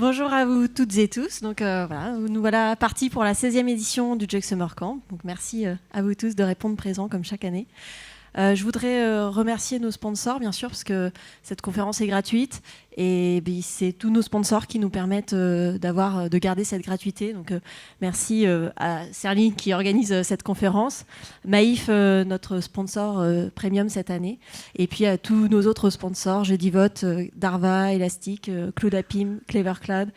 Bonjour à vous toutes et tous. Donc voilà, nous voilà partis pour la 16e édition du Jug Summer Camp. Donc merci à vous tous de répondre présent comme chaque année. Je voudrais remercier nos sponsors, bien sûr, parce que cette conférence est gratuite et c'est tous nos sponsors qui nous permettent de garder cette gratuité. Donc merci à Serline qui organise cette conférence, Maïf, notre sponsor premium cette année, et puis à tous nos autres sponsors, Jeudivote, Darva, Elastic, Cloudapim, Clevercloud,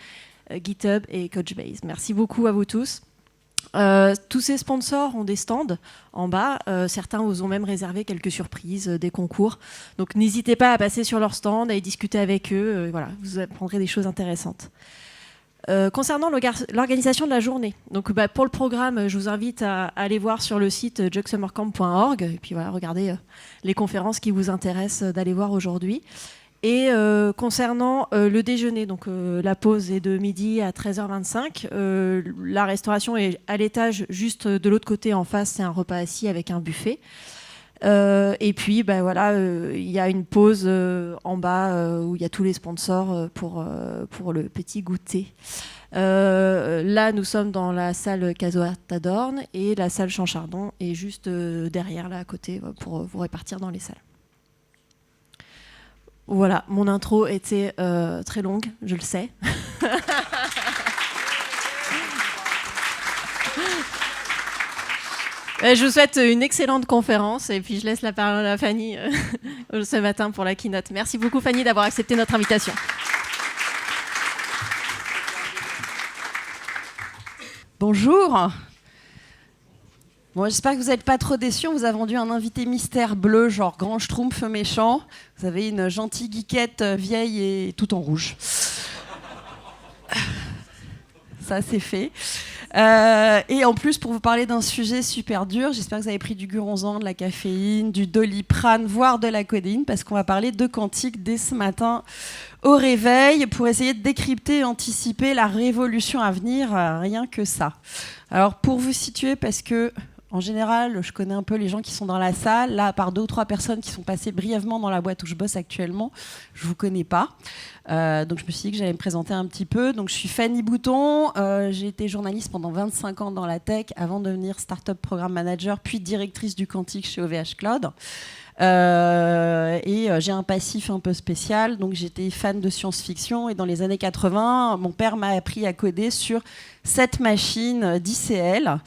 GitHub et Couchbase. Merci beaucoup à vous tous. Tous ces sponsors ont des stands en bas. Certains vous ont même réservé quelques surprises, des concours. Donc n'hésitez pas à passer sur leur stand, à y discuter avec eux. Voilà, vous apprendrez des choses intéressantes. Concernant l'organisation de la journée, donc, pour le programme, je vous invite à aller voir sur le site jugsummercamp.org et puis voilà, regardez les conférences qui vous intéressent d'aller voir aujourd'hui. Et concernant le déjeuner, donc la pause est de midi à 13h25. La restauration est à l'étage juste de l'autre côté en face, c'est un repas assis avec un buffet. Et puis voilà, il y a une pause en bas où il y a tous les sponsors pour le petit goûter. Là, nous sommes dans la salle Casoatadorn et la salle Champ-Chardon est juste derrière, là à côté, pour vous répartir dans les salles. Voilà, mon intro était très longue, je le sais. Je vous souhaite une excellente conférence et puis je laisse la parole à Fanny ce matin pour la keynote. Merci beaucoup Fanny d'avoir accepté notre invitation. Bonjour. Bon, j'espère que vous n'êtes pas trop déçus. On vous a vendu un invité mystère bleu, genre grand schtroumpf méchant. Vous avez une gentille geekette vieille et tout en rouge. Ça, c'est fait. Et en plus, pour vous parler d'un sujet super dur, j'espère que vous avez pris du Guronzan, de la caféine, du Doliprane, voire de la codéine, parce qu'on va parler de quantique dès ce matin au réveil, pour essayer de décrypter et anticiper la révolution à venir, rien que ça. Alors, pour vous situer, parce que en général, je connais un peu les gens qui sont dans la salle. Là, à part 2 ou 3 personnes qui sont passées brièvement dans la boîte où je bosse actuellement, je ne vous connais pas. Donc, je me suis dit que j'allais me présenter un petit peu. Donc, je suis Fanny Bouton. J'ai été journaliste pendant 25 ans dans la tech avant de devenir Startup Programme Manager, puis directrice du quantique chez OVH Cloud. Et j'ai un passif un peu spécial. Donc, j'étais fan de science-fiction. Et dans les années 80, mon père m'a appris à coder sur cette machine d'ICL.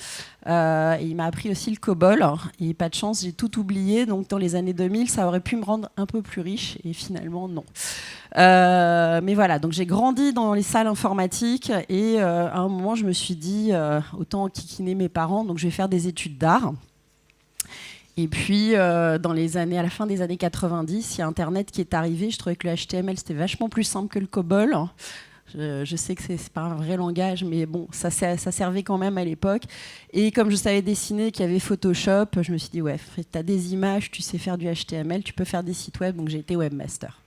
Et il m'a appris aussi le COBOL. Et pas de chance, j'ai tout oublié. Donc dans les années 2000, ça aurait pu me rendre un peu plus riche. Et finalement, non. Mais voilà, donc j'ai grandi dans les salles informatiques. Et à un moment, je me suis dit, autant kikiner mes parents, donc je vais faire des études d'art. Et puis, à la fin des années 90, il y a Internet qui est arrivé. Je trouvais que le HTML, c'était vachement plus simple que le COBOL. Je sais que c'est pas un vrai langage, mais bon, ça servait quand même à l'époque. Et comme je savais dessiner, qu'il y avait Photoshop, je me suis dit, ouais, tu as des images, tu sais faire du HTML, tu peux faire des sites web. Donc j'ai été webmaster.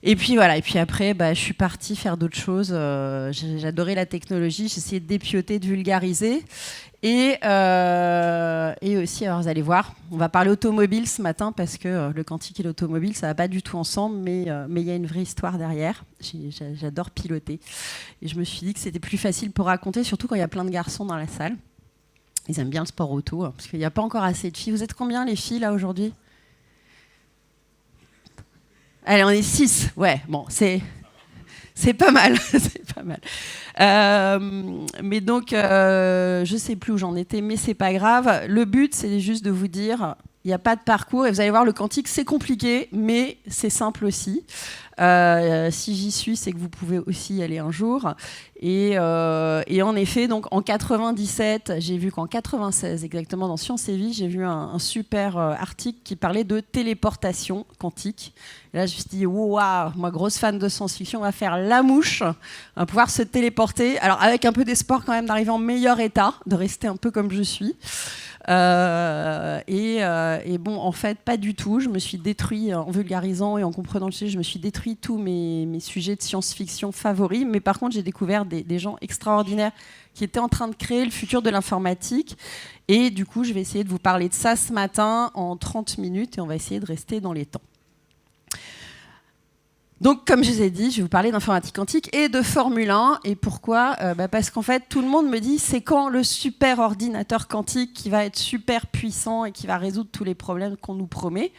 Et puis voilà, et puis après, je suis partie faire d'autres choses. J'adorais la technologie, j'essayais de dépioter, de vulgariser. Et aussi, alors vous allez voir, on va parler automobile ce matin parce que le quantique et l'automobile, ça va pas du tout ensemble, mais il y a une vraie histoire derrière. J'adore piloter. Et je me suis dit que c'était plus facile pour raconter, surtout quand il y a plein de garçons dans la salle. Ils aiment bien le sport auto, parce qu'il n'y a pas encore assez de filles. Vous êtes combien les filles là aujourd'hui ? Allez, on est 6. Ouais, bon, c'est pas mal. C'est pas mal. Mais donc, je sais plus où j'en étais, mais c'est pas grave. Le but, c'est juste de vous dire, il n'y a pas de parcours. Et vous allez voir, le quantique, c'est compliqué, mais c'est simple aussi. Si j'y suis, c'est que vous pouvez aussi y aller un jour. Et en effet, donc en 97, j'ai vu qu'en 96, exactement dans Science et Vie, j'ai vu un super article qui parlait de téléportation quantique. Et là, je me suis dit, waouh, moi, grosse fan de science-fiction, on va faire la mouche, on va pouvoir se téléporter. Alors, avec un peu d'espoir quand même d'arriver en meilleur état, de rester un peu comme je suis. Et bon, en fait, pas du tout. Je me suis détruit en vulgarisant et en comprenant le sujet. Je me suis détruit tous mes sujets de science-fiction favoris. Mais par contre, j'ai découvert des gens extraordinaires qui étaient en train de créer le futur de l'informatique. Et du coup, je vais essayer de vous parler de ça ce matin en 30 minutes et on va essayer de rester dans les temps. Donc, comme je vous ai dit, je vais vous parler d'informatique quantique et de Formule 1. Et pourquoi ? Parce qu'en fait, tout le monde me dit, c'est quand le super ordinateur quantique qui va être super puissant et qui va résoudre tous les problèmes qu'on nous promet.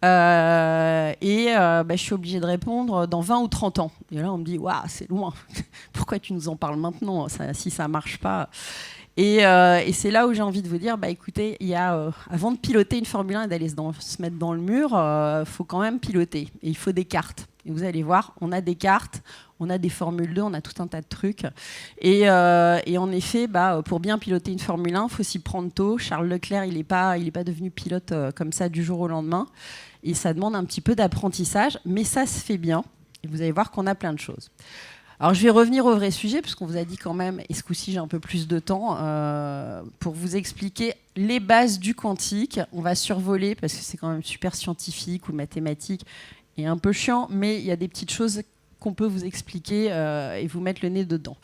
Je suis obligée de répondre dans 20 ou 30 ans. Et là, on me dit, waouh, c'est loin. Pourquoi tu nous en parles maintenant, si ça ne marche pas ? Et c'est là où j'ai envie de vous dire, écoutez, avant de piloter une Formule 1 et d'aller se mettre dans le mur, faut quand même piloter. Et il faut des cartes. Et vous allez voir, on a des cartes, on a des Formule 2, on a tout un tas de trucs. Et en effet, pour bien piloter une Formule 1, il faut s'y prendre tôt. Charles Leclerc, il n'est pas devenu pilote comme ça du jour au lendemain. Et ça demande un petit peu d'apprentissage, mais ça se fait bien. Et vous allez voir qu'on a plein de choses. Alors, je vais revenir au vrai sujet, puisqu'on vous a dit quand même, et ce coup-ci, j'ai un peu plus de temps, pour vous expliquer les bases du quantique. On va survoler, parce que c'est quand même super scientifique ou mathématique, et un peu chiant, mais il y a des petites choses qu'on peut vous expliquer et vous mettre le nez dedans.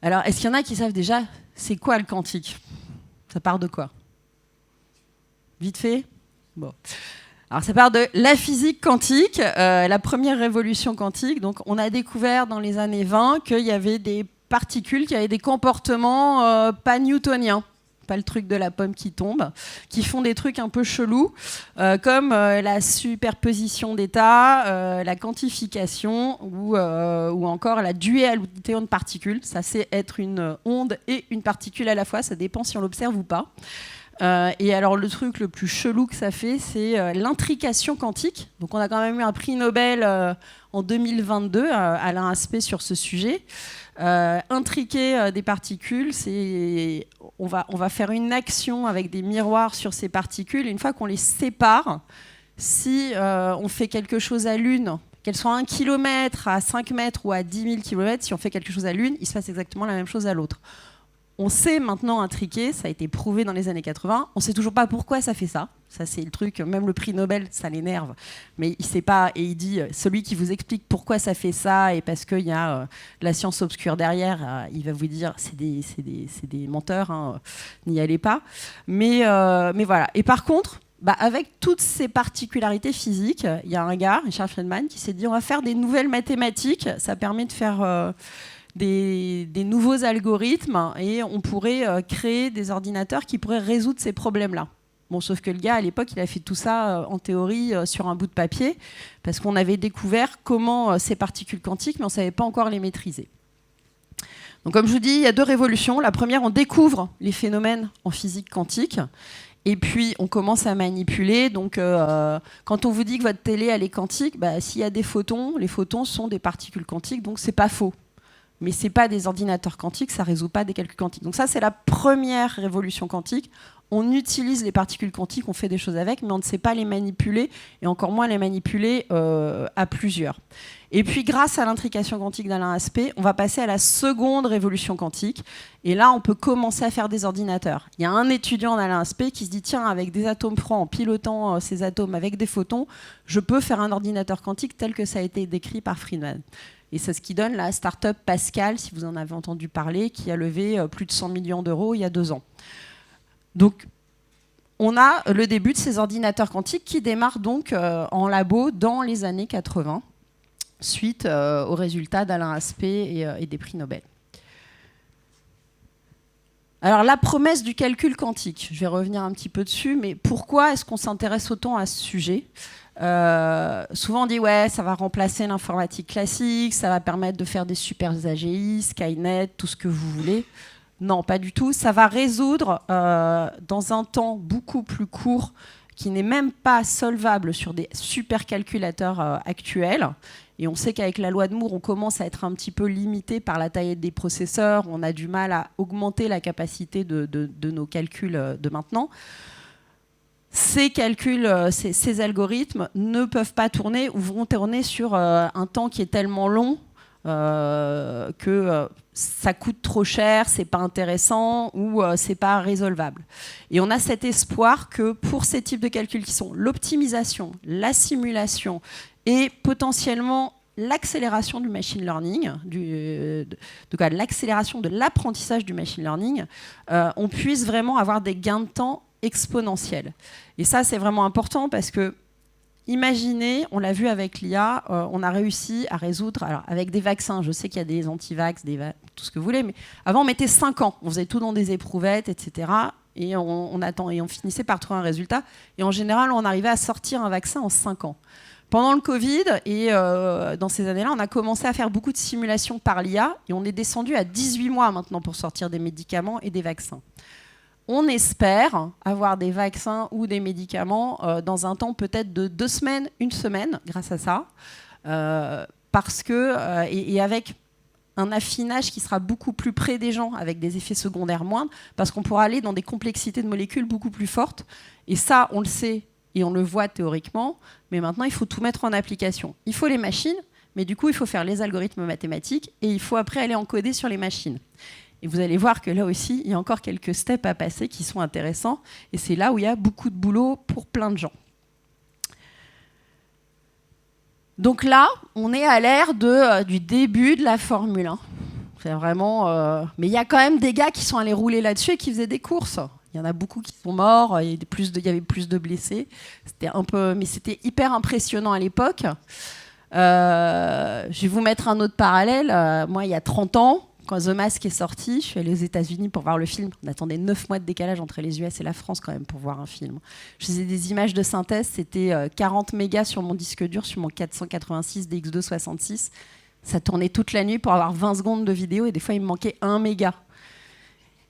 Alors, est-ce qu'il y en a qui savent déjà, c'est quoi le quantique ? Ça part de quoi ? Vite fait ? Bon. Alors, ça part de la physique quantique, la première révolution quantique. Donc, on a découvert dans les années 20 qu'il y avait des particules qui avaient des comportements pas newtoniens. Pas le truc de la pomme qui tombe, qui font des trucs un peu chelous, comme la superposition d'états, la quantification ou encore la dualité onde-particule. Ça, c'est être une onde et une particule à la fois. Ça dépend si on l'observe ou pas. Et alors le truc le plus chelou que ça fait, c'est l'intrication quantique. Donc on a quand même eu un prix Nobel en 2022 Alain Aspect sur ce sujet. Intriquer des particules, on va faire une action avec des miroirs sur ces particules. Et une fois qu'on les sépare, si on fait quelque chose à l'une, qu'elle soit à 1 km, à 5 mètres ou à 10 000 km, si on fait quelque chose à l'une, il se passe exactement la même chose à l'autre. On sait maintenant intriquer, ça a été prouvé dans les années 80. On ne sait toujours pas pourquoi ça fait ça. Ça, c'est le truc, même le prix Nobel, ça l'énerve. Mais il ne sait pas, et il dit, celui qui vous explique pourquoi ça fait ça, et parce qu'il y a la science obscure derrière, il va vous dire, c'est des menteurs, hein, n'y allez pas. Mais voilà. Et par contre, avec toutes ces particularités physiques, il y a un gars, Richard Feynman, qui s'est dit, on va faire des nouvelles mathématiques. Ça permet de faire... Des nouveaux algorithmes et on pourrait créer des ordinateurs qui pourraient résoudre ces problèmes-là. Bon, sauf que le gars, à l'époque, il a fait tout ça en théorie sur un bout de papier parce qu'on avait découvert comment ces particules quantiques, mais on ne savait pas encore les maîtriser. Donc, comme je vous dis, il y a 2 révolutions. La première, on découvre les phénomènes en physique quantique. Et puis, on commence à manipuler. Donc, quand on vous dit que votre télé, elle est quantique, s'il y a des photons, les photons sont des particules quantiques, donc ce n'est pas faux. Mais ce n'est pas des ordinateurs quantiques, ça ne résout pas des calculs quantiques. Donc ça, c'est la première révolution quantique. On utilise les particules quantiques, on fait des choses avec, mais on ne sait pas les manipuler, et encore moins les manipuler à plusieurs. Et puis, grâce à l'intrication quantique d'Alain Aspect, on va passer à la seconde révolution quantique. Et là, on peut commencer à faire des ordinateurs. Il y a un étudiant d'Alain Aspect qui se dit, tiens, avec des atomes francs, en pilotant ces atomes avec des photons, je peux faire un ordinateur quantique tel que ça a été décrit par Friedman. Et c'est ce qui donne la start-up Pascal, si vous en avez entendu parler, qui a levé plus de 100 millions d'euros il y a 2 ans. Donc, on a le début de ces ordinateurs quantiques qui démarrent donc en labo dans les années 80, suite aux résultats d'Alain Aspect et des prix Nobel. Alors, la promesse du calcul quantique, je vais revenir un petit peu dessus, mais pourquoi est-ce qu'on s'intéresse autant à ce sujet ? Souvent on dit ouais, ça va remplacer l'informatique classique, ça va permettre de faire des super AGI, Skynet, tout ce que vous voulez. Non, pas du tout. Ça va résoudre dans un temps beaucoup plus court, qui n'est même pas solvable sur des supercalculateurs actuels. Et on sait qu'avec la loi de Moore, on commence à être un petit peu limité par la taille des processeurs. On a du mal à augmenter la capacité de nos calculs de maintenant. Ces calculs, ces algorithmes ne peuvent pas tourner ou vont tourner sur un temps qui est tellement long que ça coûte trop cher, c'est pas intéressant ou c'est pas résolvable. Et on a cet espoir que pour ces types de calculs qui sont l'optimisation, la simulation et potentiellement l'accélération du machine learning, l'accélération de l'apprentissage du machine learning, on puisse vraiment avoir des gains de temps exponentielle. Et ça, c'est vraiment important parce que Imaginez, on l'a vu avec l'IA, on a réussi à résoudre, alors avec des vaccins, je sais qu'il y a des anti-vax, tout ce que vous voulez, mais avant on mettait 5 ans, on faisait tout dans des éprouvettes, etc. Et on finissait par trouver un résultat. Et en général, on arrivait à sortir un vaccin en 5 ans. Pendant le Covid, et dans ces années-là, on a commencé à faire beaucoup de simulations par l'IA, et on est descendu à 18 mois maintenant pour sortir des médicaments et des vaccins. On espère avoir des vaccins ou des médicaments dans un temps peut-être de 2 semaines, 1 semaine, grâce à ça, parce que, et avec un affinage qui sera beaucoup plus près des gens, avec des effets secondaires moindres, parce qu'on pourra aller dans des complexités de molécules beaucoup plus fortes. Et ça, on le sait et on le voit théoriquement, mais maintenant, il faut tout mettre en application. Il faut les machines, mais du coup, il faut faire les algorithmes mathématiques, et il faut après aller encoder sur les machines. Et vous allez voir que là aussi, il y a encore quelques steps à passer qui sont intéressants. Et c'est là où il y a beaucoup de boulot pour plein de gens. Donc là, on est à l'ère du début de la Formule 1. C'est vraiment... Mais il y a quand même des gars qui sont allés rouler là-dessus et qui faisaient des courses. Il y en a beaucoup qui sont morts, il y avait plus de blessés. Mais c'était hyper impressionnant à l'époque. Je vais vous mettre un autre parallèle. Moi, il y a 30 ans, quand The Mask est sorti, je suis allée aux États-Unis pour voir le film. On attendait 9 mois de décalage entre les US et la France quand même pour voir un film. Je faisais des images de synthèse, c'était 40 mégas sur mon disque dur, sur mon 486 DX266. Ça tournait toute la nuit pour avoir 20 secondes de vidéo et des fois il me manquait 1 méga.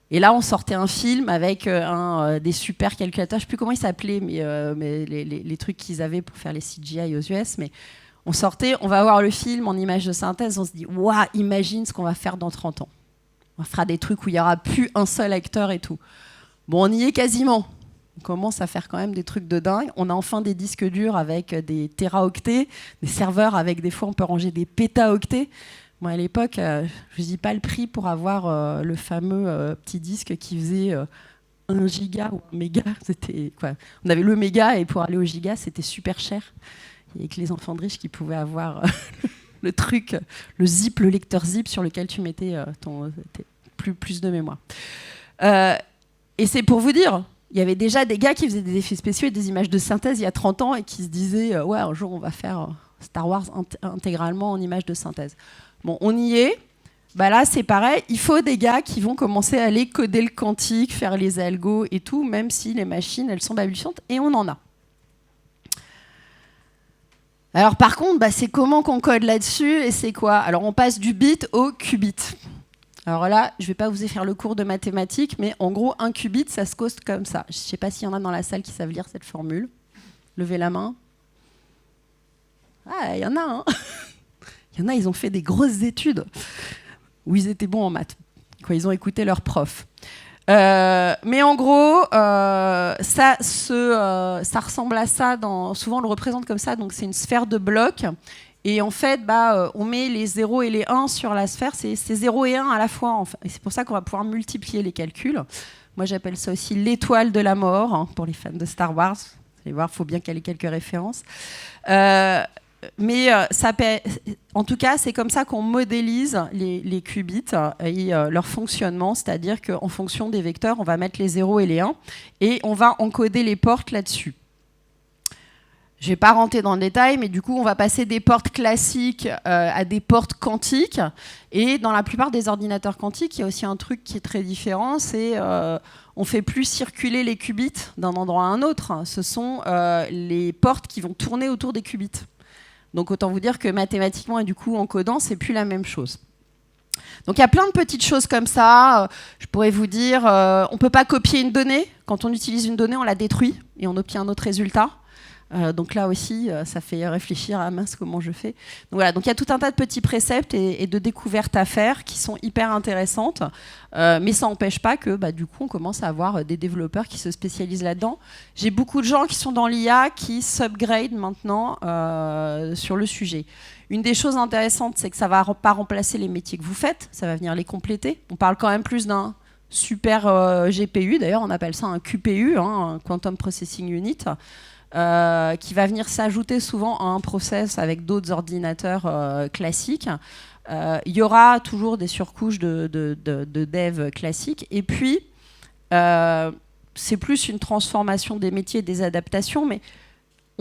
Et là, on sortait un film avec des super calculateurs, je ne sais plus comment ils s'appelaient, mais les trucs qu'ils avaient pour faire les CGI aux US, mais on sortait, on va voir le film en images de synthèse, on se dit « Waouh, imagine ce qu'on va faire dans 30 ans. On fera des trucs où il n'y aura plus un seul acteur et tout. » Bon, on y est quasiment. On commence à faire quand même des trucs de dingue. On a enfin des disques durs avec des téraoctets, des serveurs avec des fois on peut ranger des pétaoctets. Moi, à l'époque, je ne dis pas le prix pour avoir le fameux petit disque qui faisait 1 giga ou 1 méga. C'était, quoi. On avait le méga et pour aller au giga, c'était super cher. Il n'y avait que les enfants de riches qui pouvaient avoir le truc, le zip, le lecteur zip sur lequel tu mettais plus de mémoire. Et c'est pour vous dire, il y avait déjà des gars qui faisaient des effets spéciaux et des images de synthèse il y a 30 ans et qui se disaient ouais, un jour on va faire Star Wars intégralement en images de synthèse. Bon, on y est. Bah là, c'est pareil. Il faut des gars qui vont commencer à aller coder le quantique, faire les algos et tout, même si les machines, elles sont balbutiantes, et on en a. Alors par contre, bah, c'est comment qu'on code là-dessus et c'est quoi? Alors on passe du bit au qubit. Alors là, je ne vais pas vous faire le cours de mathématiques, mais en gros, un qubit, ça se code comme ça. Je ne sais pas s'il y en a dans la salle qui savent lire cette formule. Levez la main. Ah, il y en a, hein. Il y en a, ils ont fait des grosses études où ils étaient bons en maths, quand ils ont écouté leur prof. Mais en gros, ça ressemble à ça. Souvent, on le représente comme ça. Donc, c'est une sphère de blocs. Et en fait, on met les 0 et les 1 sur la sphère. C'est 0 et 1 à la fois. En fait. Et c'est pour ça qu'on va pouvoir multiplier les calculs. Moi, j'appelle ça aussi l'étoile de la mort, hein, pour les fans de Star Wars. Vous allez voir, il faut bien qu'il y ait quelques références. Mais en tout cas, c'est comme ça qu'on modélise les qubits et leur fonctionnement, c'est-à-dire qu'en fonction des vecteurs, on va mettre les 0 et les 1 et on va encoder les portes là-dessus. Je ne vais pas rentrer dans le détail, mais du coup, on va passer des portes classiques à des portes quantiques. Et dans la plupart des ordinateurs quantiques, il y a aussi un truc qui est très différent, c'est on ne fait plus circuler les qubits d'un endroit à un autre. Ce sont les portes qui vont tourner autour des qubits. Donc autant vous dire que mathématiquement et du coup en codant, c'est plus la même chose. Donc il y a plein de petites choses comme ça. Je pourrais vous dire, on ne peut pas copier une donnée. Quand on utilise une donnée, on la détruit et on obtient un autre résultat. Donc là aussi, ça fait réfléchir à mince comment je fais. Donc voilà, donc il y a tout un tas de petits préceptes et de découvertes à faire qui sont hyper intéressantes, mais ça n'empêche pas que du coup on commence à avoir des développeurs qui se spécialisent là-dedans. J'ai beaucoup de gens qui sont dans l'IA qui s'upgrade maintenant sur le sujet. Une des choses intéressantes, c'est que ça ne va pas remplacer les métiers que vous faites, ça va venir les compléter. On parle quand même plus d'un super GPU, d'ailleurs on appelle ça un QPU, hein, un Quantum Processing Unit. Qui va venir s'ajouter souvent à un process avec d'autres ordinateurs classiques. Il y aura toujours des surcouches de dev classiques. Et puis, c'est plus une transformation des métiers et des adaptations, mais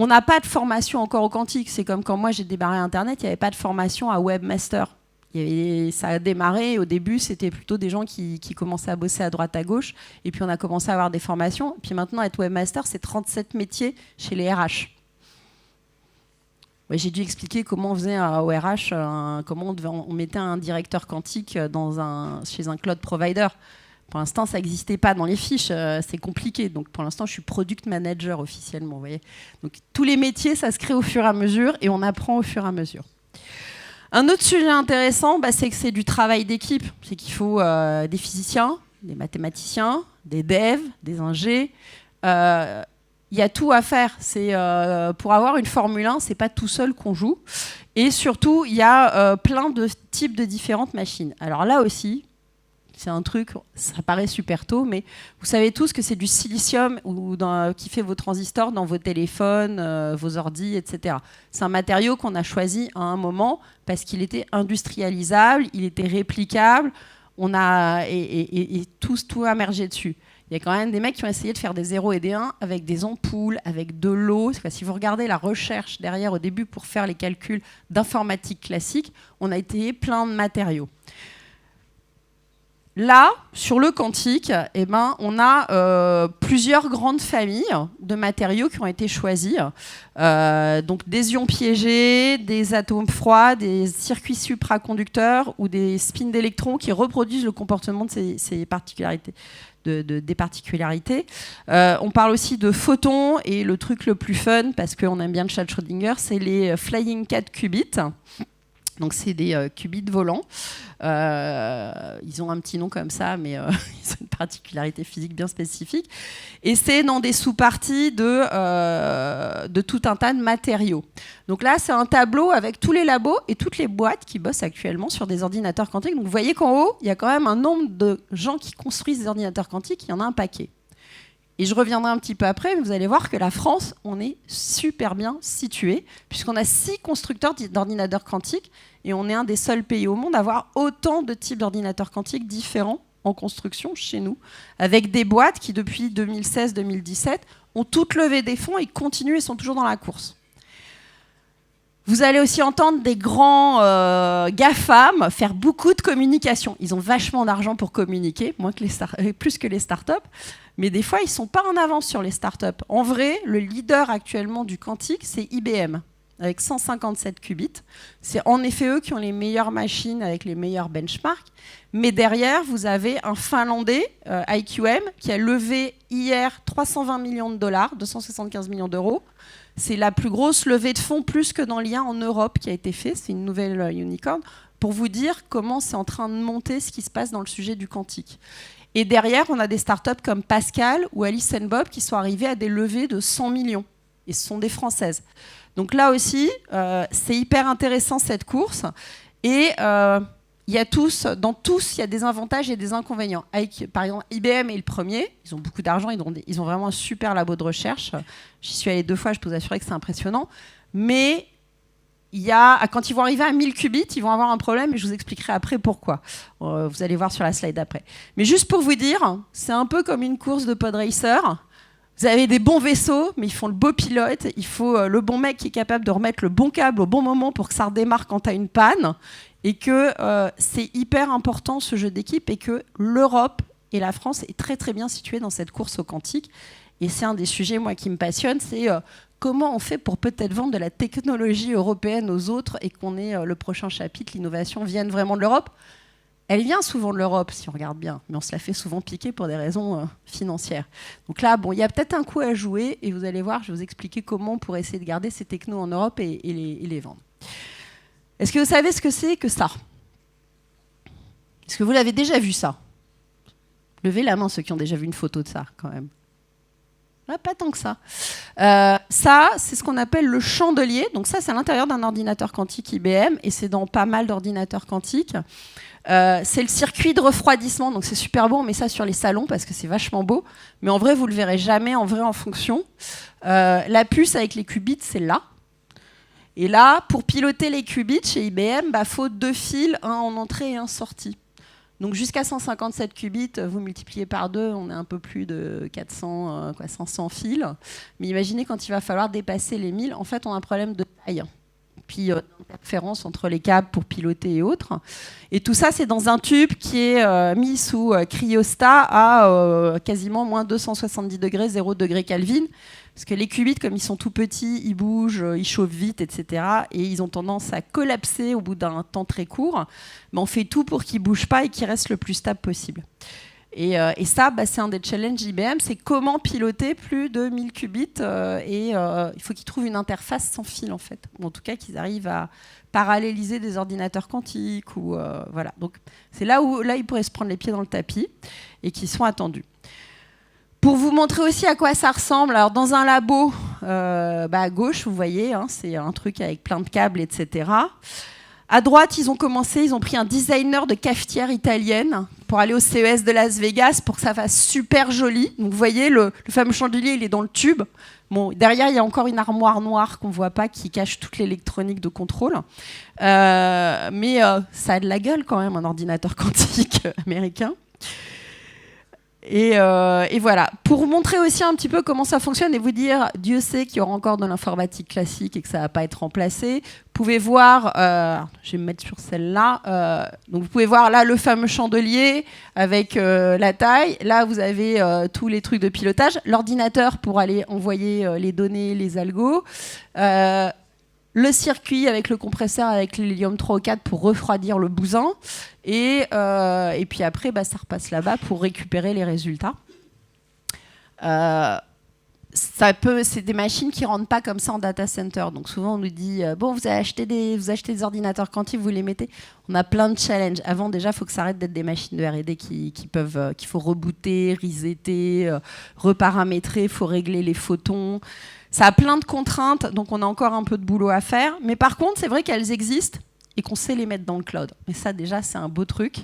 On n'a pas de formation encore au quantique. C'est comme quand moi j'ai démarré Internet, il n'y avait pas de formation à webmaster. Ça a démarré, au début c'était plutôt des gens qui commençaient à bosser à droite à gauche, et puis on a commencé à avoir des formations. Puis maintenant être webmaster, c'est 37 métiers chez les RH. Ouais, j'ai dû expliquer comment on faisait au RH, comment on mettait un directeur quantique chez un cloud provider. Pour l'instant, ça n'existait pas dans les fiches, c'est compliqué. Donc pour l'instant, je suis product manager officiellement. Vous voyez. Donc tous les métiers, ça se crée au fur et à mesure et on apprend au fur et à mesure. Un autre sujet intéressant, c'est que c'est du travail d'équipe. C'est qu'il faut des physiciens, des mathématiciens, des devs, des ingés. Il y a tout à faire. Pour avoir une Formule 1, c'est pas tout seul qu'on joue. Et surtout, il y a plein de types de différentes machines. Alors là aussi, c'est un truc, ça paraît super tôt, mais vous savez tous que c'est du silicium qui fait vos transistors dans vos téléphones, vos ordis, etc. C'est un matériau qu'on a choisi à un moment parce qu'il était industrialisable, il était réplicable, et tout a mergé dessus. Il y a quand même des mecs qui ont essayé de faire des 0 et des 1 avec des ampoules, avec de l'eau. Si vous regardez la recherche derrière au début pour faire les calculs d'informatique classique, on a essayé plein de matériaux. Là, sur le quantique, on a plusieurs grandes familles de matériaux qui ont été choisis. Donc des ions piégés, des atomes froids, des circuits supraconducteurs ou des spins d'électrons qui reproduisent le comportement de ces particularités. Des particularités. On parle aussi de photons et le truc le plus fun, parce qu'on aime bien le chat de Schrödinger, c'est les Flying Cat qubits. Donc c'est des qubits volants. Ils ont un petit nom comme ça, mais ils ont une particularité physique bien spécifique. Et c'est dans des sous-parties de tout un tas de matériaux. Donc là, c'est un tableau avec tous les labos et toutes les boîtes qui bossent actuellement sur des ordinateurs quantiques. Donc vous voyez qu'en haut, il y a quand même un nombre de gens qui construisent des ordinateurs quantiques. Il y en a un paquet. Et je reviendrai un petit peu après, mais vous allez voir que la France, on est super bien situé, puisqu'on a 6 constructeurs d'ordinateurs quantiques, et on est un des seuls pays au monde à avoir autant de types d'ordinateurs quantiques différents en construction chez nous, avec des boîtes qui, depuis 2016-2017, ont toutes levé des fonds et continuent et sont toujours dans la course. Vous allez aussi entendre des grands GAFAM faire beaucoup de communication. Ils ont vachement d'argent pour communiquer, plus que les startups. Mais des fois, ils ne sont pas en avance sur les startups. En vrai, le leader actuellement du quantique, c'est IBM, avec 157 qubits. C'est en effet eux qui ont les meilleures machines avec les meilleurs benchmarks. Mais derrière, vous avez un Finlandais, IQM, qui a levé hier 320 millions de dollars, 275 millions d'euros. C'est la plus grosse levée de fonds, plus que dans l'IA en Europe, qui a été faite. C'est une nouvelle unicorn, pour vous dire comment c'est en train de monter ce qui se passe dans le sujet du quantique. Et derrière, on a des startups comme Pascal ou Alice & Bob qui sont arrivées à des levées de 100 millions. Et ce sont des Françaises. Donc là aussi, c'est hyper intéressant cette course. Et il y a dans tous, il y a des avantages et des inconvénients. Par exemple, IBM est le premier. Ils ont beaucoup d'argent. Ils ont vraiment un super labo de recherche. J'y suis allée 2 fois. Je peux vous assurer que c'est impressionnant. Mais quand ils vont arriver à 1000 qubits, ils vont avoir un problème, et je vous expliquerai après pourquoi. Vous allez voir sur la slide d'après. Mais juste pour vous dire, c'est un peu comme une course de pod racer. Vous avez des bons vaisseaux, mais ils font le beau pilote. Il faut le bon mec qui est capable de remettre le bon câble au bon moment pour que ça redémarre quand tu as une panne. Et que c'est hyper important ce jeu d'équipe, et que l'Europe et la France est très très bien située dans cette course au quantique. Et c'est un des sujets moi qui me passionne, c'est comment on fait pour peut-être vendre de la technologie européenne aux autres et qu'on ait le prochain chapitre, l'innovation vienne vraiment de l'Europe. Elle vient souvent de l'Europe, si on regarde bien, mais on se la fait souvent piquer pour des raisons financières. Donc là, il y a peut-être un coup à jouer, et vous allez voir, je vais vous expliquer comment on pourrait essayer de garder ces technos en Europe et les vendre. Est-ce que vous savez ce que c'est que ça? Est-ce que vous l'avez déjà vu ça? Levez la main ceux qui ont déjà vu une photo de ça, quand même. Pas tant que ça. Ça, c'est ce qu'on appelle le chandelier. Donc ça, c'est à l'intérieur d'un ordinateur quantique IBM, et c'est dans pas mal d'ordinateurs quantiques. C'est le circuit de refroidissement, donc c'est super beau, on met ça sur les salons parce que c'est vachement beau, mais en vrai, vous le verrez jamais en vrai en fonction. La puce avec les qubits, c'est là. Et là, pour piloter les qubits chez IBM, faut 2 fils, un en entrée et un sortie. Donc jusqu'à 157 qubits, vous multipliez par 2, on est un peu plus de 400, 500 fils. Mais imaginez quand il va falloir dépasser les 1000, en fait on a un problème de taille. Puis d'interférence entre les câbles pour piloter et autres. Et tout ça, c'est dans un tube qui est mis sous cryostat à quasiment moins 270 degrés, 0 degré Kelvin. Parce que les qubits, comme ils sont tout petits, ils bougent, ils chauffent vite, etc. Et ils ont tendance à collapser au bout d'un temps très court. Mais on fait tout pour qu'ils ne bougent pas et qu'ils restent le plus stable possible. Et ça, c'est un des challenges IBM, c'est comment piloter plus de 1000 qubits. Il faut qu'ils trouvent une interface sans fil, en fait. Ou en tout cas, qu'ils arrivent à paralléliser des ordinateurs quantiques. Voilà. Donc, c'est là où ils pourraient se prendre les pieds dans le tapis et qui sont attendus. Pour vous montrer aussi à quoi ça ressemble, alors dans un labo, à gauche, vous voyez, c'est un truc avec plein de câbles, etc. À droite, ils ont pris un designer de cafetière italienne pour aller au CES de Las Vegas pour que ça fasse super joli. Donc vous voyez, le fameux chandelier, il est dans le tube. Bon, derrière, il y a encore une armoire noire qu'on ne voit pas qui cache toute l'électronique de contrôle. Mais ça a de la gueule quand même, un ordinateur quantique américain. Et voilà. Pour montrer aussi un petit peu comment ça fonctionne et vous dire, Dieu sait qu'il y aura encore de l'informatique classique et que ça ne va pas être remplacé, vous pouvez voir, je vais me mettre sur celle-là, donc vous pouvez voir là le fameux chandelier avec la taille. Là, vous avez tous les trucs de pilotage, l'ordinateur pour aller envoyer les données, les algos, le circuit avec le compresseur avec l'hélium 3 ou 4 pour refroidir le bousin. Et puis après, ça repasse là-bas pour récupérer les résultats. C'est des machines qui ne rentrent pas comme ça en data center. Donc souvent, on nous dit bon, vous achetez des ordinateurs quantiques, vous les mettez. On a plein de challenges. Avant, déjà, il faut que ça arrête d'être des machines de R&D qu'il faut rebooter, resetter, reparamétrer, il faut régler les photons. Ça a plein de contraintes, donc on a encore un peu de boulot à faire. Mais par contre, c'est vrai qu'elles existent et qu'on sait les mettre dans le cloud. Et ça, déjà, c'est un beau truc.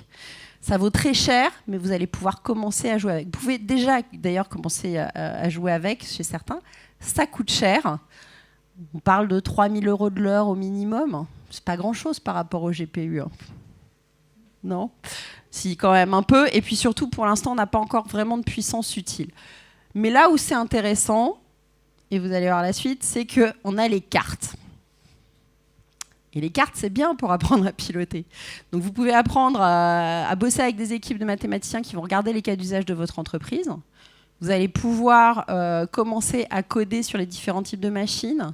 Ça vaut très cher, mais vous allez pouvoir commencer à jouer avec. Vous pouvez déjà, d'ailleurs, commencer à jouer avec chez certains. Ça coûte cher. On parle de 3 000 € de l'heure au minimum. C'est pas grand-chose par rapport au GPU. Non ? Si, quand même un peu. Et puis surtout, pour l'instant, on n'a pas encore vraiment de puissance utile. Mais là où c'est intéressant, et vous allez voir la suite, c'est qu'on a les cartes. Et les cartes, c'est bien pour apprendre à piloter. Donc vous pouvez apprendre à bosser avec des équipes de mathématiciens qui vont regarder les cas d'usage de votre entreprise. Vous allez pouvoir commencer à coder sur les différents types de machines.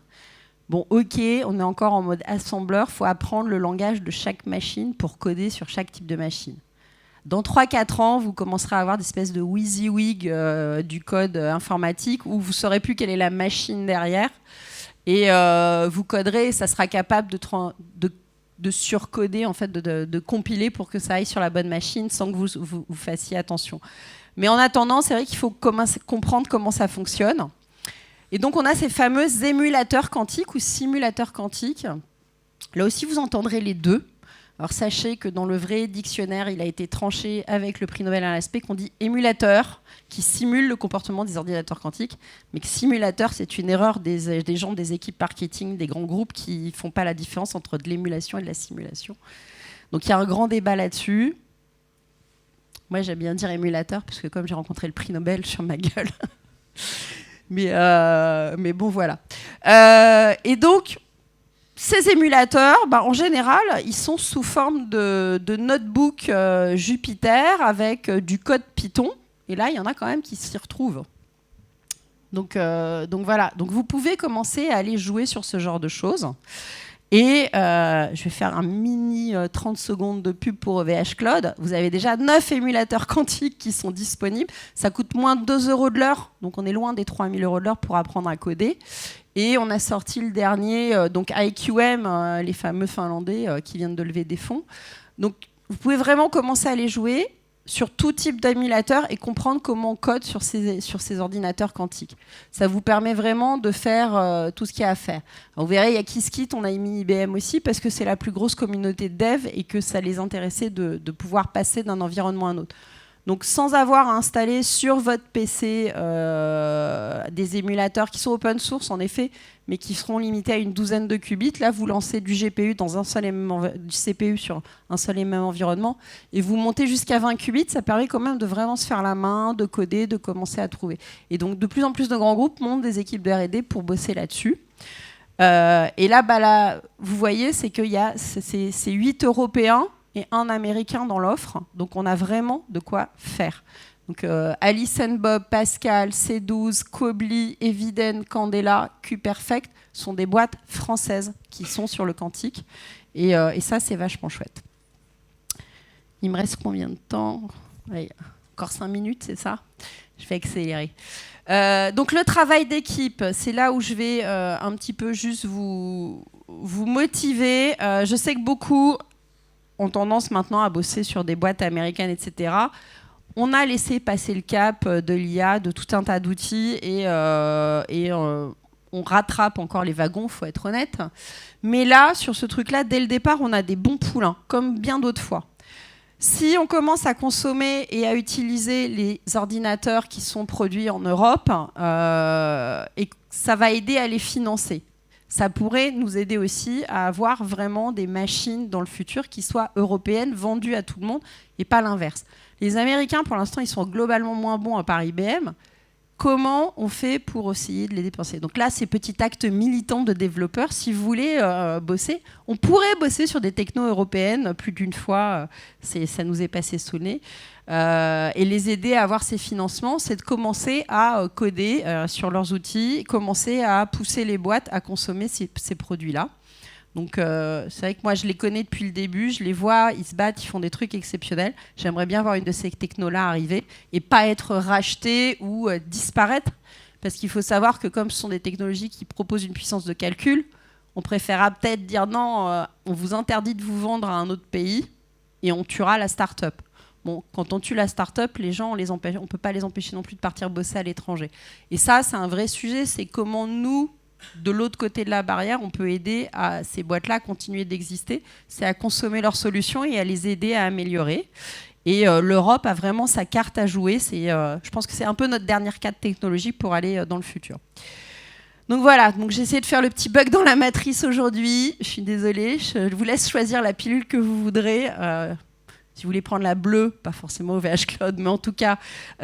Bon, ok, on est encore en mode assembleur, il faut apprendre le langage de chaque machine pour coder sur chaque type de machine. Dans 3-4 ans, vous commencerez à avoir des espèces de WYSIWYG du code informatique où vous ne saurez plus quelle est la machine derrière. Et vous coderez, ça sera capable de surcoder, en fait, de compiler pour que ça aille sur la bonne machine sans que vous fassiez attention. Mais en attendant, c'est vrai qu'il faut comprendre comment ça fonctionne. Et donc, on a ces fameux émulateurs quantiques ou simulateurs quantiques. Là aussi, vous entendrez les deux. Alors sachez que dans le vrai dictionnaire, il a été tranché avec le prix Nobel à l'aspect qu'on dit émulateur, qui simule le comportement des ordinateurs quantiques, mais que simulateur, c'est une erreur des gens des équipes marketing, des grands groupes qui ne font pas la différence entre de l'émulation et de la simulation. Donc il y a un grand débat là-dessus. Moi, j'aime bien dire émulateur, parce que comme j'ai rencontré le prix Nobel sur ma gueule. mais bon, voilà. Et donc, ces émulateurs, en général, ils sont sous forme de notebook Jupyter avec du code Python. Et là, il y en a quand même qui s'y retrouvent. Donc voilà. Donc vous pouvez commencer à aller jouer sur ce genre de choses. Et je vais faire un mini 30 secondes de pub pour OVH Cloud. Vous avez déjà 9 émulateurs quantiques qui sont disponibles. Ça coûte moins de 2 € de l'heure. Donc on est loin des 3 000 € de l'heure pour apprendre à coder. Et on a sorti le dernier, donc IQM, les fameux Finlandais qui viennent de lever des fonds. Donc vous pouvez vraiment commencer à les jouer sur tout type d'émulateur et comprendre comment on code sur ces ordinateurs quantiques. Ça vous permet vraiment de faire tout ce qu'il y a à faire. Alors, vous verrez, il y a Qiskit, on a mis IBM aussi, parce que c'est la plus grosse communauté de dev et que ça les intéressait de pouvoir passer d'un environnement à un autre. Donc sans avoir à installer sur votre PC des émulateurs qui sont open source en effet, mais qui seront limités à une douzaine de qubits. Là, vous lancez du GPU dans un seul et même du CPU sur un seul et même environnement, et vous montez jusqu'à 20 qubits. Ça permet quand même de vraiment se faire la main, de coder, de commencer à trouver. Et donc de plus en plus de grands groupes montent des équipes de R&D pour bosser là-dessus. Et là, vous voyez, c'est qu'il y a ces 8 Européens et un Américain dans l'offre. Donc on a vraiment de quoi faire. Donc Alice & Bob, Pascal, C12, Cobly, Eviden, Candela, QPerfect sont des boîtes françaises qui sont sur le quantique. Et ça, c'est vachement chouette. Il me reste combien de temps? Ouais, encore 5 minutes, c'est ça? Je vais accélérer. Donc le travail d'équipe, c'est là où je vais un petit peu juste vous motiver. Je sais que beaucoup ont tendance maintenant à bosser sur des boîtes américaines, etc. On a laissé passer le cap de l'IA, de tout un tas d'outils, et on rattrape encore les wagons, il faut être honnête. Mais là, sur ce truc-là, dès le départ, on a des bons poulains, comme bien d'autres fois. Si on commence à consommer et à utiliser les ordinateurs qui sont produits en Europe, et ça va aider à les financer. Ça pourrait nous aider aussi à avoir vraiment des machines dans le futur qui soient européennes, vendues à tout le monde, et pas l'inverse. Les Américains, pour l'instant, ils sont globalement moins bons à part IBM. Comment on fait pour essayer de les dépenser? Donc là, c'est petit acte militant de développeurs. Si vous voulez bosser, on pourrait bosser sur des technos européennes plus d'une fois. Ça nous est passé sous le nez. Et les aider à avoir ces financements, c'est de commencer à coder sur leurs outils, commencer à pousser les boîtes à consommer ces produits-là. Donc c'est vrai que moi je les connais depuis le début, je les vois, ils se battent, ils font des trucs exceptionnels. J'aimerais bien voir une de ces technos-là arriver et pas être rachetés ou disparaître, parce qu'il faut savoir que comme ce sont des technologies qui proposent une puissance de calcul, on préférera peut-être dire non, on vous interdit de vous vendre à un autre pays et on tuera la start-up. Bon, quand on tue la start-up, les gens, on ne peut pas les empêcher non plus de partir bosser à l'étranger. Et ça, c'est un vrai sujet, c'est comment nous, de l'autre côté de la barrière, on peut aider à ces boîtes-là à continuer d'exister. C'est à consommer leurs solutions et à les aider à améliorer. Et l'Europe a vraiment sa carte à jouer. Je pense que c'est un peu notre dernière carte technologique pour aller dans le futur. Donc voilà, donc j'ai essayé de faire le petit bug dans la matrice aujourd'hui. Je suis désolée, je vous laisse choisir la pilule que vous voudrez. Si vous voulez prendre la bleue, pas forcément OVH Cloud, mais en tout cas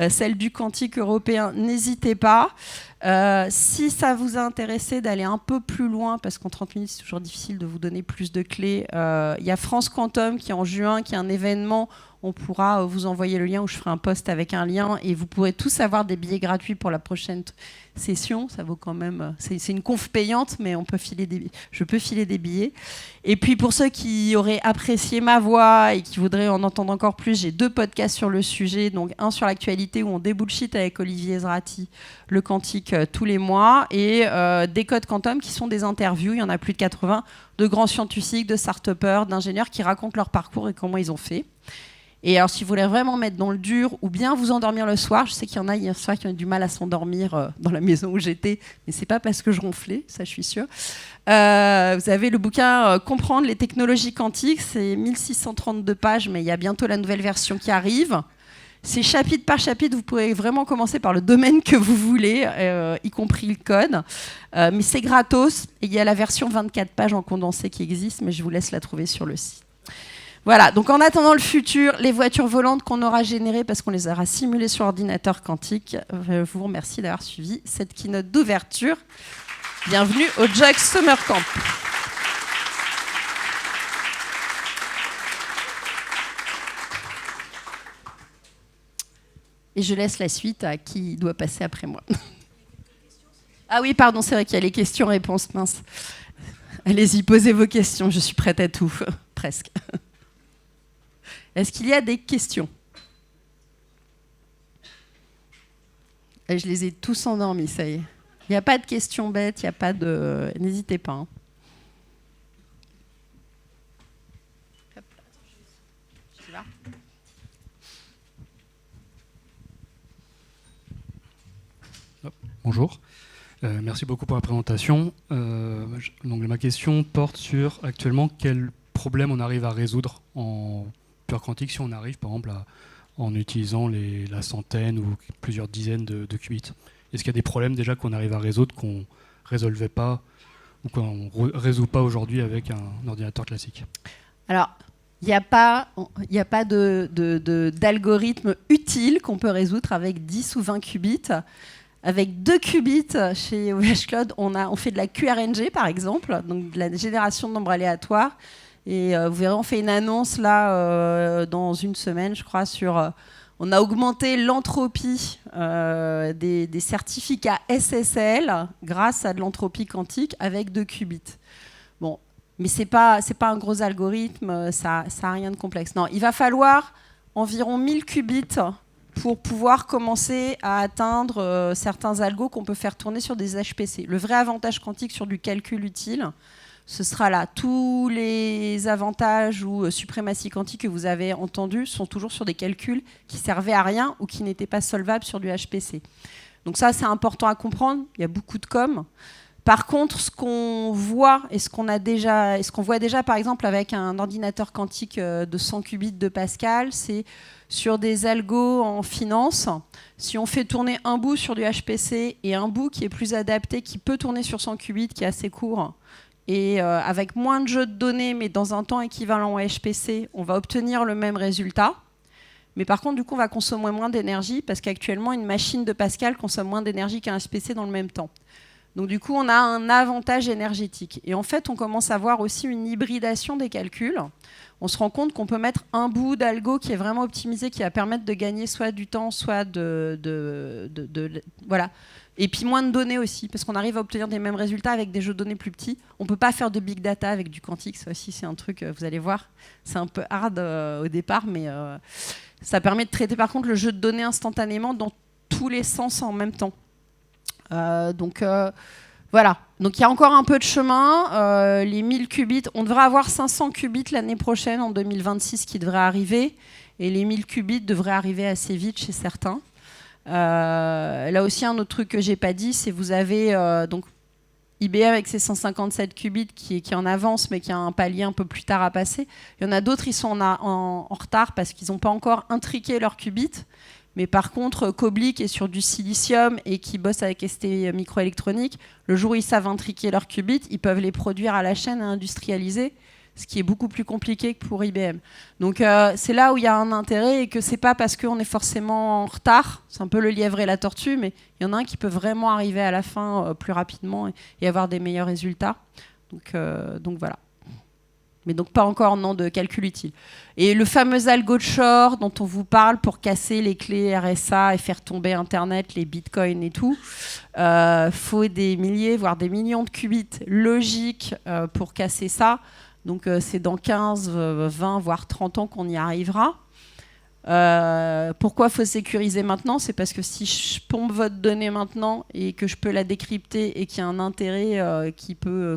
celle du quantique européen, n'hésitez pas. Si ça vous a intéressé d'aller un peu plus loin, parce qu'en 30 minutes c'est toujours difficile de vous donner plus de clés, il y a France Quantum qui est en juin, qui est un événement. On pourra vous envoyer le lien, ou je ferai un post avec un lien, et vous pourrez tous avoir des billets gratuits pour la prochaine session. Ça vaut quand même, c'est une conf payante, mais je peux filer des billets. Et puis pour ceux qui auraient apprécié ma voix et qui voudraient en entendre encore plus, j'ai 2 podcasts sur le sujet. Donc un sur l'actualité où on débullshit avec Olivier Ezrati, le quantique, tous les mois, et des codes quantum qui sont des interviews. Il y en a plus de 80 de grands scientifiques, de start-upers, d'ingénieurs qui racontent leur parcours et comment ils ont fait. Et alors, si vous voulez vraiment mettre dans le dur ou bien vous endormir le soir, je sais qu'il y en a hier soir qui ont eu du mal à s'endormir dans la maison où j'étais, mais c'est pas parce que je ronflais, ça je suis sûre. Vous avez le bouquin Comprendre les technologies quantiques, c'est 1632 pages, mais il y a bientôt la nouvelle version qui arrive. C'est chapitre par chapitre, vous pourrez vraiment commencer par le domaine que vous voulez, y compris le code. Mais c'est gratos, et il y a la version 24 pages en condensé qui existe, mais je vous laisse la trouver sur le site. Voilà, donc en attendant le futur, les voitures volantes qu'on aura générées parce qu'on les aura simulées sur ordinateur quantique, je vous remercie d'avoir suivi cette keynote d'ouverture. Bienvenue au JUX Summer Camp. Et je laisse la suite à qui doit passer après moi. Ah oui, pardon, c'est vrai qu'il y a les questions-réponses, mince. Allez-y, posez vos questions, je suis prête à tout, presque. Est-ce qu'il y a des questions? Je les ai tous endormis, ça y est. Il n'y a pas de questions bêtes, il n'y a pas de... N'hésitez pas. Hein. Je là. Bonjour. Merci beaucoup pour la présentation. Donc, ma question porte sur actuellement quel problème on arrive à résoudre en pure quantique si on arrive par exemple en utilisant la centaine ou plusieurs dizaines de qubits. Est-ce qu'il y a des problèmes déjà qu'on arrive à résoudre, qu'on ne résolvait pas ou qu'on ne résout pas aujourd'hui avec un ordinateur classique? Alors, il n'y a pas d'algorithme utile qu'on peut résoudre avec 10 ou 20 qubits. Avec 2 qubits, chez OVH Cloud, on fait de la QRNG, par exemple, donc de la génération de nombres aléatoires. Et vous verrez, on fait une annonce là dans une semaine, je crois, sur... on a augmenté l'entropie des certificats SSL grâce à de l'entropie quantique avec 2 qubits. Bon, mais c'est pas un gros algorithme, ça n'a rien de complexe. Non, il va falloir environ 1000 qubits pour pouvoir commencer à atteindre certains algos qu'on peut faire tourner sur des HPC. Le vrai avantage quantique sur du calcul utile, ce sera là. Tous les avantages ou suprématie quantique que vous avez entendus sont toujours sur des calculs qui servaient à rien ou qui n'étaient pas solvables sur du HPC. Donc ça, c'est important à comprendre. Il y a beaucoup de com'. Par contre, ce qu'on voit et ce qu'on voit déjà, par exemple, avec un ordinateur quantique de 100 qubits de Pascal, c'est sur des algos en finance. Si on fait tourner un bout sur du HPC et un bout qui est plus adapté, qui peut tourner sur 100 qubits, qui est assez court, et avec moins de jeux de données, mais dans un temps équivalent au HPC, on va obtenir le même résultat. Mais par contre, du coup, on va consommer moins d'énergie, parce qu'actuellement, une machine de Pascal consomme moins d'énergie qu'un HPC dans le même temps. Donc du coup, on a un avantage énergétique. Et en fait, on commence à voir aussi une hybridation des calculs. On se rend compte qu'on peut mettre un bout d'algo qui est vraiment optimisé, qui va permettre de gagner soit du temps, soit voilà. Et puis moins de données aussi, parce qu'on arrive à obtenir des mêmes résultats avec des jeux de données plus petits. On ne peut pas faire de big data avec du quantique. Ça aussi, c'est un truc, vous allez voir, c'est un peu hard au départ, mais ça permet de traiter par contre le jeu de données instantanément dans tous les sens en même temps. Donc voilà, donc il y a encore un peu de chemin, les 1000 qubits, on devrait avoir 500 qubits l'année prochaine, en 2026, qui devrait arriver, et les 1000 qubits devraient arriver assez vite chez certains. Là aussi, un autre truc que j'ai pas dit, c'est vous avez donc IBM avec ses 157 qubits qui est en avance, mais qui a un palier un peu plus tard à passer. Il y en a d'autres, ils sont en retard parce qu'ils n'ont pas encore intriqué leurs qubits. Mais par contre, Kobli, qui est sur du silicium et qui bosse avec ST Microélectronique, le jour où ils savent intriquer leurs qubits, ils peuvent les produire à la chaîne et industrialiser, ce qui est beaucoup plus compliqué que pour IBM. Donc c'est là où il y a un intérêt, et que c'est pas parce qu'on est forcément en retard, c'est un peu le lièvre et la tortue, mais il y en a un qui peut vraiment arriver à la fin plus rapidement et avoir des meilleurs résultats. Donc voilà. Mais donc pas encore non de calcul utile. Et le fameux algo de Shor dont on vous parle pour casser les clés RSA et faire tomber Internet, les bitcoins et tout, faut des milliers, voire des millions de qubits logiques pour casser ça. Donc c'est dans 15, 20, voire 30 ans qu'on y arrivera. Pourquoi il faut sécuriser maintenant? C'est parce que si je pompe votre donnée maintenant et que je peux la décrypter et qu'il y a un intérêt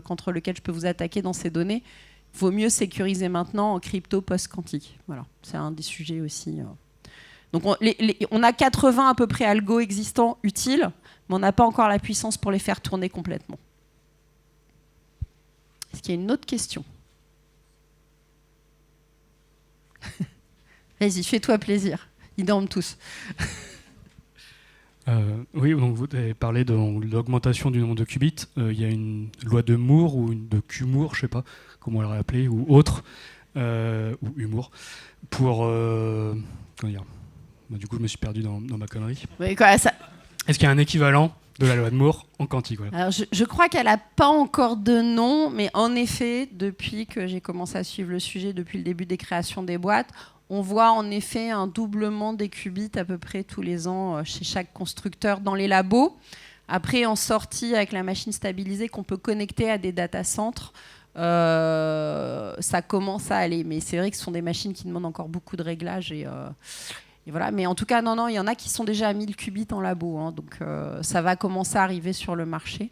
contre lequel je peux vous attaquer dans ces données, il vaut mieux sécuriser maintenant en crypto post-quantique. Voilà, c'est un des sujets aussi. Donc on a 80 à peu près algos existants utiles, mais on n'a pas encore la puissance pour les faire tourner complètement. Est-ce qu'il y a une autre question? Vas-y, fais-toi plaisir. Ils dorment tous. Oui, donc vous avez parlé de l'augmentation du nombre de qubits. Il y a une loi de Moore ou de Q-Moore, je ne sais pas comment on l'aurait appelé, ou autre, ou humour, pour... comment dire, du coup, je me suis perdu dans ma connerie. Oui, quoi, ça... Est-ce qu'il y a un équivalent de la loi de Moore en quantique? Voilà. Alors, je crois qu'elle n'a pas encore de nom, mais en effet, depuis que j'ai commencé à suivre le sujet, depuis le début des créations des boîtes, on voit en effet un doublement des qubits à peu près tous les ans chez chaque constructeur dans les labos. Après, en sortie avec la machine stabilisée qu'on peut connecter à des data centers, ça commence à aller. Mais c'est vrai que ce sont des machines qui demandent encore beaucoup de réglages. Et voilà. Mais en tout cas, non, il y en a qui sont déjà à 1000 qubits en labo. Hein, donc ça va commencer à arriver sur le marché.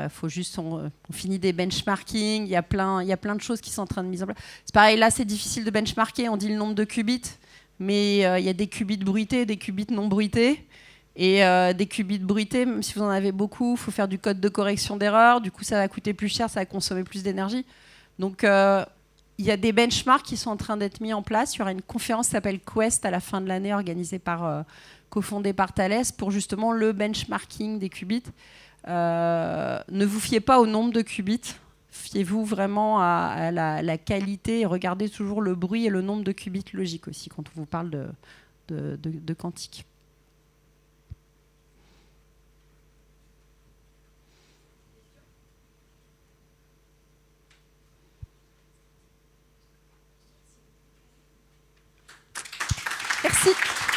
Faut juste, on finit des benchmarking, il y a plein de choses qui sont en train de mise en place. C'est pareil, là c'est difficile de benchmarker, on dit le nombre de qubits, mais il y a des qubits bruités, des qubits non bruités, et des qubits bruités, même si vous en avez beaucoup, il faut faire du code de correction d'erreur, du coup ça va coûter plus cher, ça va consommer plus d'énergie. Donc il il y a des benchmarks qui sont en train d'être mis en place. Il y aura une conférence qui s'appelle Quest à la fin de l'année, organisée par, cofondée par Thales, pour justement le benchmarking des qubits. Ne vous fiez pas au nombre de qubits. Fiez-vous vraiment à la qualité et regardez toujours le bruit et le nombre de qubits logiques aussi quand on vous parle de quantique. Merci.